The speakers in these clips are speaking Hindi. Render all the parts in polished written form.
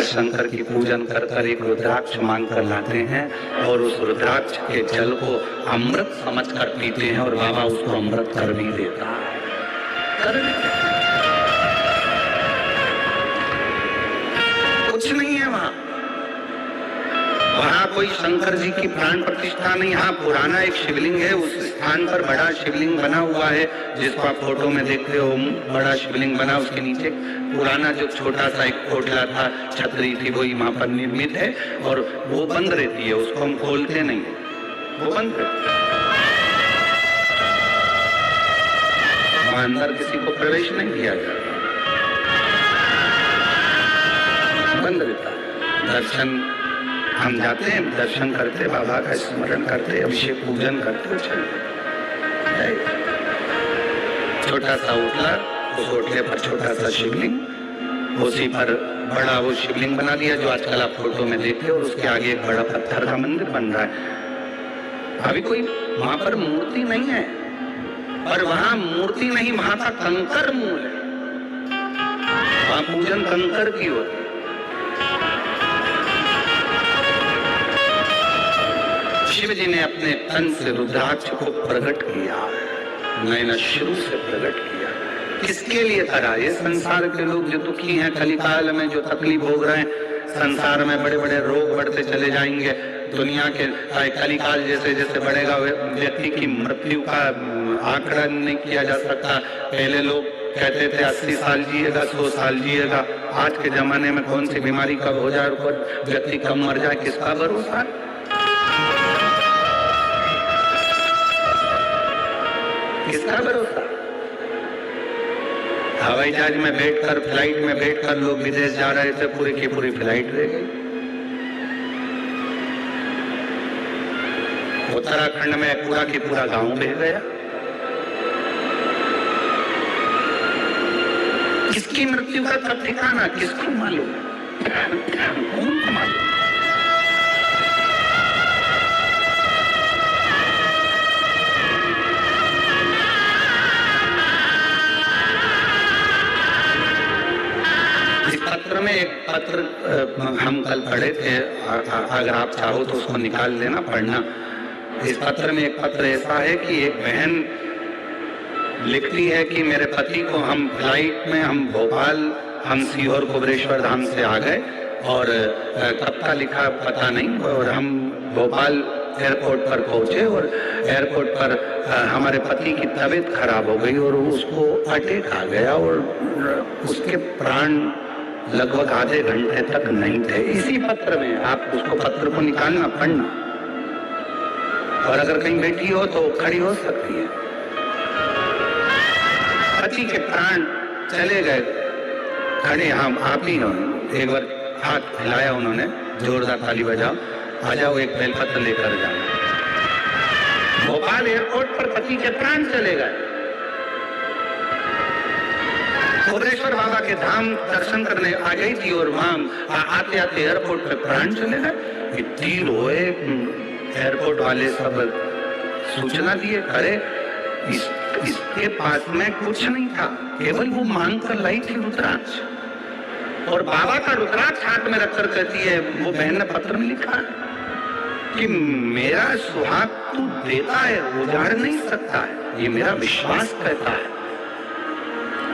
शंकर की पूजन कर कर एक रुद्राक्ष मांग कर लाते हैं और उस रुद्राक्ष के जल को अमृत समझ कर पीते हैं और बाबा उसको अमृत कर भी देता है। कुछ नहीं है वहां, वहां कोई शंकर जी की प्राण प्रतिष्ठा नहीं। हाँ, पुराना एक शिवलिंग है, उस स्थान पर बड़ा शिवलिंग बना हुआ है जिसको आप फोटो में देखते हो। बड़ा शिवलिंग बना, उसके नीचे पुराना जो छोटा सा एक कोटला था, छतरी थी, वही वहां पर निर्मित है और वो बंद रहती है, उसको हम खोलते नहीं, वो बंद रहती है। वहां अंदर किसी को प्रवेश नहीं दिया जाता, बंद रहता है। दर्शन हम जाते हैं, दर्शन करते, बाबा का स्मरण करते, अभिषेक पूजन करते चलते। छोटा सा उठला, उस ओटले पर छोटा सा शिवलिंग, उसी पर बड़ा वो शिवलिंग बना दिया जो आजकल आप फोटो में देखते हो, और उसके आगे एक बड़ा पत्थर का मंदिर बन रहा है। अभी कोई वहां पर मूर्ति नहीं है, और वहां मूर्ति नहीं, वहां का कंकर मूल है, वहां पूजन कंकर की होती है। शिव जी ने अपने तन से रुद्राक्ष को प्रकट किया, नैना शुरू से प्रकट किया। किसके लिए करा? ये संसार के लोग जो दुखी हैं, कलिकाल में जो तकलीफ भोग रहे हैं, संसार में बड़े बड़े रोग बढ़ते चले जाएंगे, दुनिया के कलिकाल जैसे जैसे बढ़ेगा व्यक्ति की मृत्यु का आंकड़ा नहीं किया जा सकता। पहले लोग कहते थे 80 साल जिएगा, 100 साल जिएगा। आज के जमाने में कौन सी बीमारी कब हो जाए और व्यक्ति कब मर जाए, किसका भरोसा? किसका भरोसा? हवाई जहाज में बैठकर, फ्लाइट में बैठकर लोग विदेश जा रहे थे, पूरी की पूरी फ्लाइट रह गई। उत्तराखंड में पूरा की पूरा गांव बह गया। किसकी मृत्यु का कब ठिकाना, किसको मालूम? कौन को मालूम? पत्र में एक पत्र हम कल पढ़े थे, अगर आप चाहो तो उसको निकाल लेना, पढ़ना। इस पत्र में एक पत्र ऐसा है कि एक बहन लिखती है कि मेरे पति को हम फ्लाइट में, हम भोपाल, हम सीहोर कुबरेश्वर धाम से आ गए और कब का लिखा पता नहीं, और हम भोपाल एयरपोर्ट पर पहुंचे और एयरपोर्ट पर हमारे पति की तबीयत खराब हो गई और उसको अटैक आ गया और उसके प्राण लगभग आधे घंटे तक नहीं थे। इसी पत्र में आप उसको, पत्र को निकालना, पढ़ना, और अगर कहीं बैठी हो तो खड़ी हो सकती है। पति के प्राण चले गए, खड़े, हम आप ही हो। एक बार हाथ हिलाया उन्होंने, जोरदार ताली बजाओ, आ जाओ, एक बेलपत्र लेकर जाओ। भोपाल एयरपोर्ट पर पति के प्राण चले गए। कुबरेश्वर बाबा के धाम दर्शन करने आ गई थी और वहां आते आते एयरपोर्ट पे प्राण चले गए। इतनी रोए, एयरपोर्ट वाले सब सूचना दिए, अरे इसके पास में कुछ नहीं था, केवल वो मांग कर लाई थी रुद्राक्ष, और बाबा का रुद्राक्ष हाथ में रखकर कहती है, वो बहन ने पत्र में लिखा है कि मेरा सुहाग तू देता है, उजाड़ नहीं सकता है, ये मेरा विश्वास कहता है।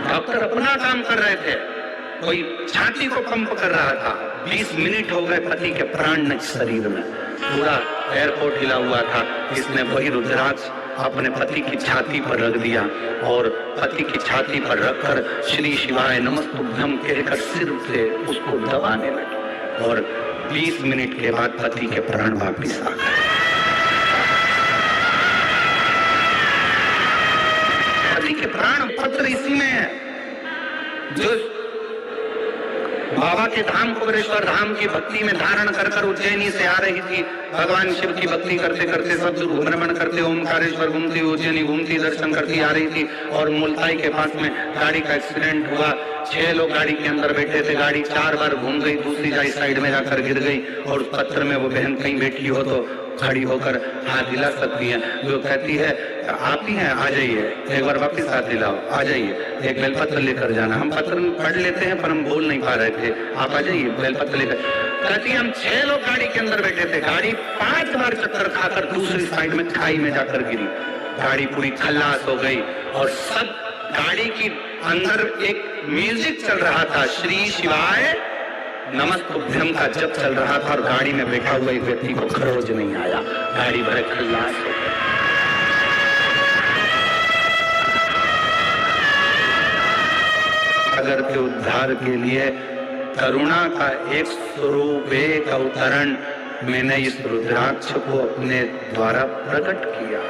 डॉक्टर अपना काम कर रहे थे, कोई छाती को पंप कर रहा था। 20 मिनट हो गए, पति के प्राण नहीं शरीर में, पूरा एयरपोर्ट हिला हुआ था। इसने वही रुद्राक्ष अपने पति की छाती पर रख दिया और पति की छाती पर रखकर श्री शिवाय नमस्तुभ्यं कहकर सिर से उसको दबाने लगे और 20 मिनट के बाद पति के प्राण वापिस आ गए। पति के प्राण पत्र इसी में है, जो बाबा के धाम कुबरेश्वर धाम की भक्ति में धारण कर कर उज्जैनी से आ रही थी। भगवान शिव की भक्ति करते करते सब भ्रमण करते, ओमकारेश्वर घूमती, उज्जैनी घूमती, दर्शन करती आ रही थी और मुल्ताई के पास में गाड़ी का एक्सीडेंट हुआ। 6 लोग गाड़ी के अंदर बैठे थे, गाड़ी 4 बार घूम गई, दूसरी साइड में जाकर गिर गई और उस पत्थर में वो बहन कहीं बैठी हो तो खड़ी होकर हाथ हिला सकती हैं। वो कहती है आप ही हैं, आ जाइए, एक बार वापस हाथ हिलाओ, आ जाइए, एक बेलपत्र लेकर जाना। हम पत्र पढ़ लेते हैं पर हम बोल नहीं पा रहे थे, आप आ जाइए बेलपत्र लेकर। कहती हम 6 लोग गाड़ी के अंदर बैठे थे, गाड़ी 5 बार चक्कर खाकर दूसरी साइड में खाई में जाकर गिरी, गाड़ी पूरी खल्लास हो गई। और सब गाड़ी की अंदर एक म्यूजिक चल रहा था, श्री शिवाय नमस्तुभ्यम का जप चल रहा था, और गाड़ी में बैठा हुआ एक व्यक्ति को खरोज नहीं आया, गाड़ी भरे खल्लास हो गई। सागर के उद्धार के लिए करुणा का एक स्वरूप, एक अवतरण मैंने इस रुद्राक्ष को अपने द्वारा प्रकट किया,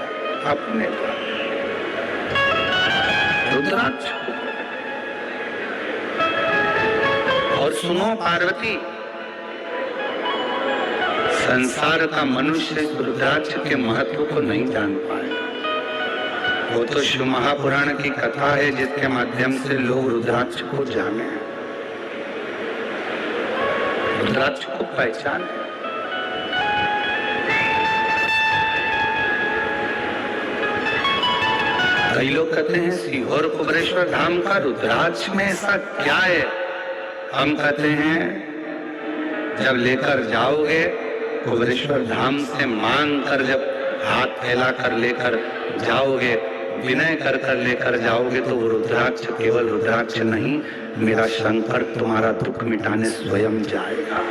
अपने द्वारा रुद्राक्ष। और सुनो पार्वती, संसार का मनुष्य इस रुद्राक्ष के महत्व को नहीं जान पाए। वो तो शिव महापुराण की कथा है जिसके माध्यम से लोग रुद्राक्ष को जाने, रुद्राक्ष को पहचाने। कई लोग कहते हैं सीहोर कुबरेश्वर धाम का रुद्राक्ष में ऐसा क्या है? हम कहते हैं जब लेकर जाओगे कुबरेश्वर धाम से मांग कर, जब हाथ फैला कर लेकर जाओगे, विनय कर कर लेकर जाओगे, तो वो रुद्राक्ष केवल रुद्राक्ष नहीं, मेरा शंकर तुम्हारा दुख मिटाने स्वयं जाएगा।